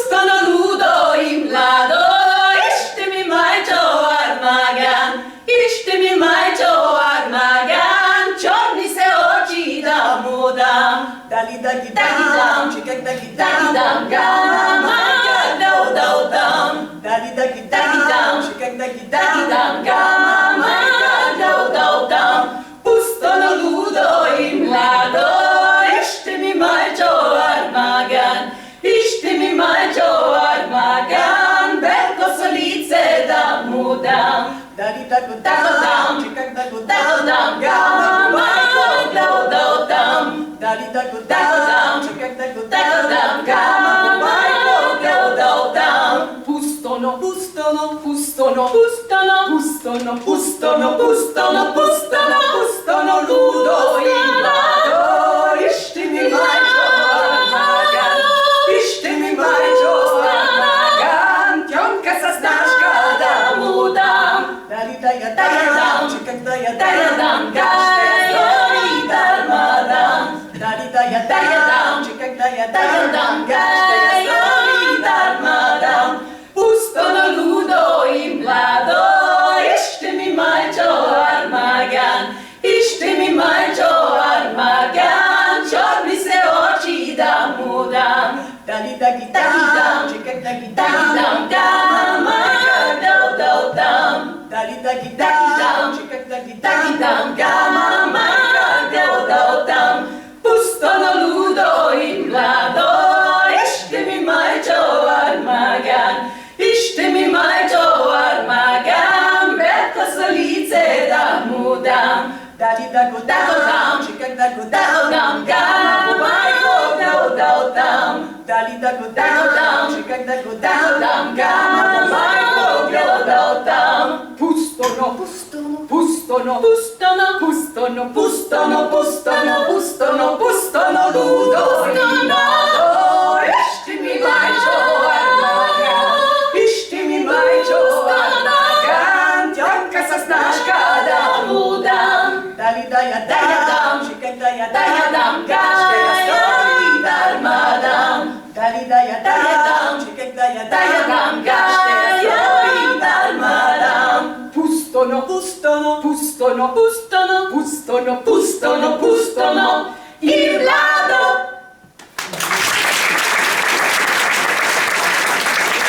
pustono ludo i mlado, ište mi majčo Armagan, ište mi majčo Armagan, čorni se oči da mu dam. Dali dagi dam, čekaj dagi dam, Gama, dao dam. dali dagi dam, čekaj dagi dam, Gama, dao dam. Pustono ludo i mlado, ište mi majčo Armagan, ište mi majčo Armagan, belko solice da mu dam. dali dagi dam, čekaj dagi dam, Gama, dao dam. dali dagi dam, čekaj dagi dam, Gama, dao dam. Pustono, pustono, pustono, pustono, pustono, pustono, pustono, pustono, pustono, ludo i mlado, ište mi majčo Armagan, ište mi majčo Armagan, tionka sa snaška da mu dam. dali dam, čekaj Dam, gašte zori darmadam, dali dam, čekaj dam, gašte zori darmadam. Pustono ludo i mlado, ište mi majčo Armagan, ište mi majčo Armagan, čorni se oči da mu dam. dali dam, čekaj Dam, gama, dao dam. dali dam, čekaj Dam, gama, dao dam. Pustono ludo i mlado, ište mi majčo Armagan, ište mi majčo Armagan, belko solice da mu dam. dali dam, čekaj Dam, gama, dao dam. dali dam, čekaj Dam, gama, dao dam. Pustono, pustono, pustono, pustono, pustono, pustono, pustono, pustono, pustono, ludo i mlado, ište mi majčo Armagan, ište mi majčo Armagan, tionka sa snaška da mu dam. dali dam, čekaj Dam, gašte zori darmadam, dali dam, čekaj dam, gašte zori darmadam. Pustono, pustono, pustono, pustono, pustono, pustono, pustono,